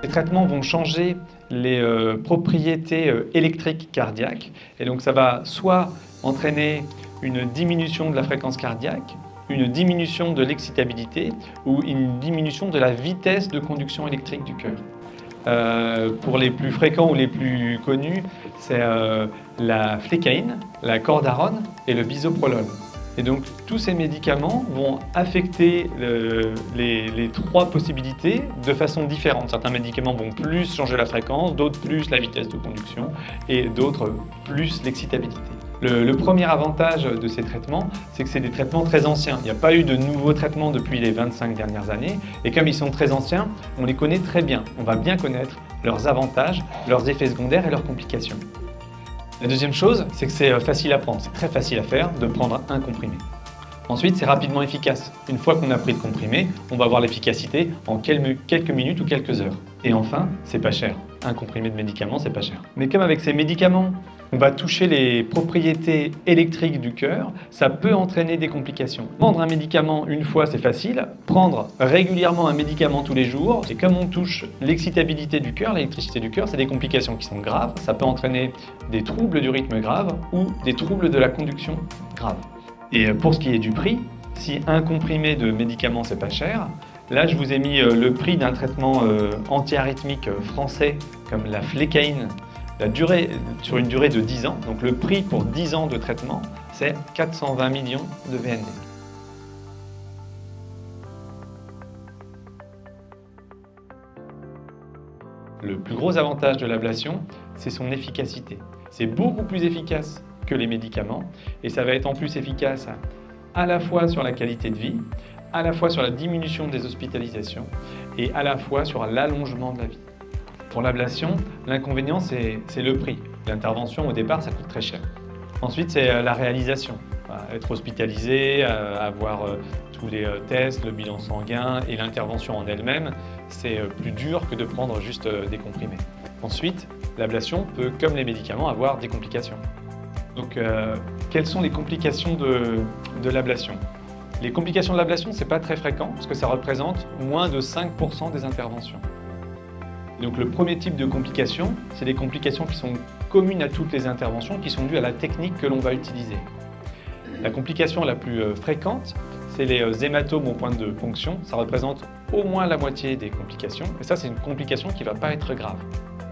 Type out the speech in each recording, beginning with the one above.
Les traitements vont changer les propriétés électriques cardiaques et donc ça va soit entraîner une diminution de la fréquence cardiaque, une diminution de l'excitabilité ou une diminution de la vitesse de conduction électrique du cœur. Pour les plus fréquents ou les plus connus, c'est la flécaïne, la cordarone et le bisoprolol. Et donc tous ces médicaments vont affecter les trois possibilités de façon différente. Certains médicaments vont plus changer la fréquence, d'autres plus la vitesse de conduction et d'autres plus l'excitabilité. Le premier avantage de ces traitements, c'est que c'est des traitements très anciens. Il n'y a pas eu de nouveaux traitements depuis les 25 dernières années. Et comme ils sont très anciens, on les connaît très bien. On va bien connaître leurs avantages, leurs effets secondaires et leurs complications. La deuxième chose, c'est que c'est facile à prendre. C'est très facile à faire de prendre un comprimé. Ensuite, c'est rapidement efficace. Une fois qu'on a pris le comprimé, on va voir l'efficacité en quelques minutes ou quelques heures. Et enfin, c'est pas cher. Un comprimé de médicament, c'est pas cher. Mais comme avec ces médicaments, on va toucher les propriétés électriques du cœur, ça peut entraîner des complications. Prendre un médicament une fois, c'est facile. Prendre régulièrement un médicament tous les jours, et comme on touche l'excitabilité du cœur, l'électricité du cœur, c'est des complications qui sont graves. Ça peut entraîner des troubles du rythme graves ou des troubles de la conduction graves. Et pour ce qui est du prix, si un comprimé de médicament, c'est pas cher, là, je vous ai mis le prix d'un traitement antiarythmique français comme la flécaïne, sur une durée de 10 ans. Donc le prix pour 10 ans de traitement, c'est 420 millions de VND. Le plus gros avantage de l'ablation, c'est son efficacité. C'est beaucoup plus efficace que les médicaments et ça va être en plus efficace à la fois sur la qualité de vie, à la fois sur la diminution des hospitalisations et à la fois sur l'allongement de la vie. Pour l'ablation, l'inconvénient, c'est le prix. L'intervention, au départ, ça coûte très cher. Ensuite, c'est la réalisation. Être hospitalisé, avoir tous les tests, le bilan sanguin et l'intervention en elle-même, c'est plus dur que de prendre juste des comprimés. Ensuite, l'ablation peut, comme les médicaments, avoir des complications. Donc, quelles sont les complications de l'ablation? Les complications de l'ablation, ce n'est pas très fréquent, parce que ça représente moins de 5% des interventions. Donc le premier type de complications, c'est des complications qui sont communes à toutes les interventions, qui sont dues à la technique que l'on va utiliser. La complication la plus fréquente, c'est les hématomes au point de ponction. Ça représente au moins la moitié des complications. Et ça, c'est une complication qui ne va pas être grave.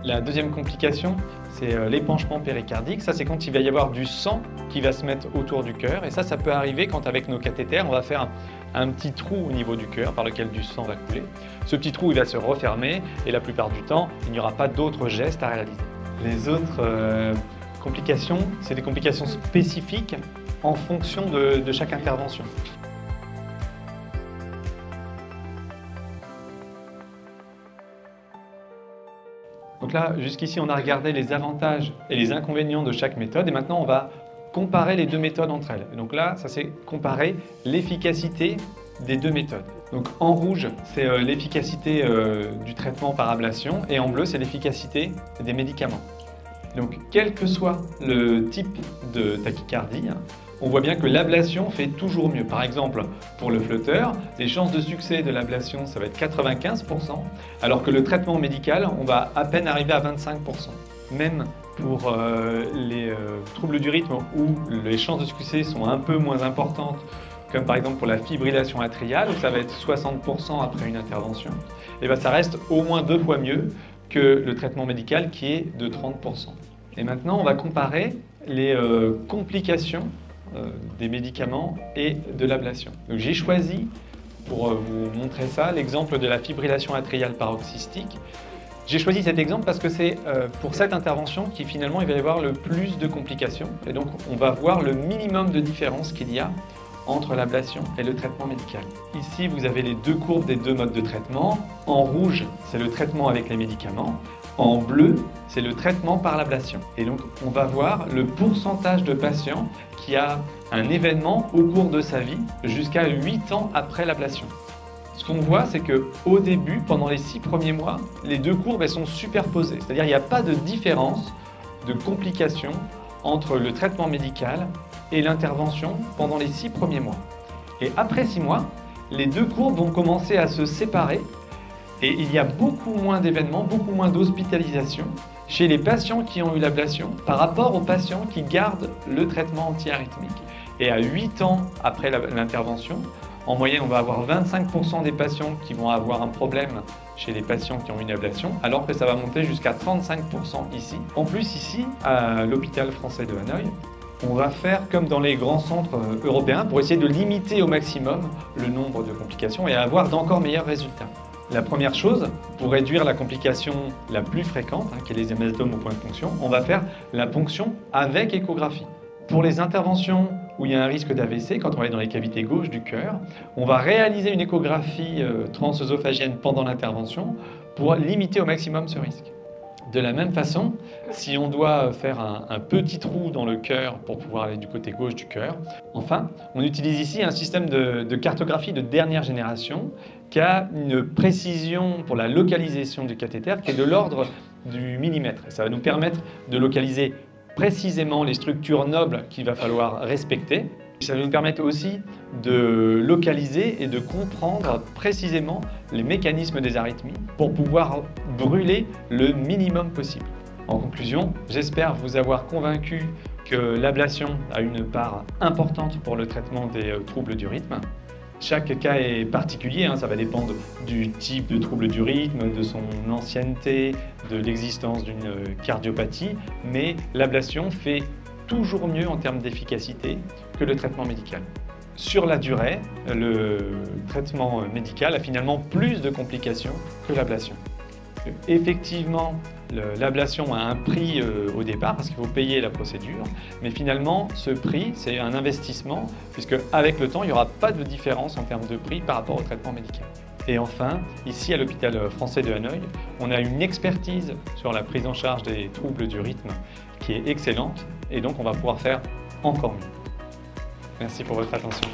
La deuxième complication, c'est l'épanchement péricardique. Ça, c'est quand il va y avoir du sang qui va se mettre autour du cœur. Et ça peut arriver quand, avec nos cathéters, on va faire un petit trou au niveau du cœur par lequel du sang va couler. Ce petit trou, il va se refermer et la plupart du temps, il n'y aura pas d'autres gestes à réaliser. Les autres complications, c'est des complications spécifiques en fonction de chaque intervention. Donc là, jusqu'ici, on a regardé les avantages et les inconvénients de chaque méthode et maintenant, on va comparer les deux méthodes entre elles. Et donc là, ça c'est comparer l'efficacité des deux méthodes. Donc en rouge, c'est l'efficacité du traitement par ablation et en bleu, c'est l'efficacité des médicaments. Donc quel que soit le type de tachycardie, on voit bien que l'ablation fait toujours mieux. Par exemple, pour le flotteur, les chances de succès de l'ablation, ça va être 95%, alors que le traitement médical, on va à peine arriver à 25%. Même pour les troubles du rythme où les chances de succès sont un peu moins importantes, comme par exemple pour la fibrillation atriale, où ça va être 60% après une intervention, et bien ça reste au moins 2 fois mieux que le traitement médical qui est de 30%. Et maintenant, on va comparer les complications des médicaments et de l'ablation. Donc j'ai choisi, pour vous montrer ça, l'exemple de la fibrillation atriale paroxystique. J'ai choisi cet exemple parce que c'est pour cette intervention qui finalement il va y avoir le plus de complications. Et donc on va voir le minimum de différence qu'il y a entre l'ablation et le traitement médical. Ici, vous avez les deux courbes des deux modes de traitement. En rouge, c'est le traitement avec les médicaments. En bleu, c'est le traitement par l'ablation. Et donc, on va voir le pourcentage de patients qui a un événement au cours de sa vie jusqu'à 8 ans après l'ablation. Ce qu'on voit, c'est qu'au début, pendant les 6 premiers mois, les deux courbes elles sont superposées. C'est-à-dire qu'il n'y a pas de différence de complications entre le traitement médical et l'intervention pendant les 6 premiers mois. Et après 6 mois, les deux courbes vont commencer à se séparer Et il y a beaucoup moins d'événements, beaucoup moins d'hospitalisations chez les patients qui ont eu l'ablation par rapport aux patients qui gardent le traitement antiarythmique. Et à 8 ans après l'intervention, en moyenne, on va avoir 25% des patients qui vont avoir un problème chez les patients qui ont une ablation, alors que ça va monter jusqu'à 35% ici. En plus, ici, à l'hôpital français de Hanoï, on va faire comme dans les grands centres européens pour essayer de limiter au maximum le nombre de complications et avoir d'encore meilleurs résultats. La première chose, pour réduire la complication la plus fréquente, qui est les hématomes au point de ponction, on va faire la ponction avec échographie. Pour les interventions où il y a un risque d'AVC, quand on est dans les cavités gauche du cœur, on va réaliser une échographie transœsophagienne pendant l'intervention pour limiter au maximum ce risque. De la même façon, si on doit faire un petit trou dans le cœur pour pouvoir aller du côté gauche du cœur, enfin, on utilise ici un système de cartographie de dernière génération qui a une précision pour la localisation du cathéter qui est de l'ordre du millimètre. Ça va nous permettre de localiser précisément les structures nobles qu'il va falloir respecter. Ça va nous permettre aussi de localiser et de comprendre précisément les mécanismes des arythmies pour pouvoir brûler le minimum possible. En conclusion, j'espère vous avoir convaincu que l'ablation a une part importante pour le traitement des troubles du rythme. Chaque cas est particulier, ça va dépendre du type de trouble du rythme, de son ancienneté, de l'existence d'une cardiopathie, mais l'ablation fait toujours mieux en termes d'efficacité que le traitement médical. Sur la durée, le traitement médical a finalement plus de complications que l'ablation. Effectivement, l'ablation a un prix au départ parce qu'il faut payer la procédure, mais finalement ce prix c'est un investissement puisque avec le temps il n'y aura pas de différence en termes de prix par rapport au traitement médical. Et enfin, ici à l'hôpital français de Hanoï, on a une expertise sur la prise en charge des troubles du rythme qui est excellente et donc on va pouvoir faire encore mieux. Merci pour votre attention.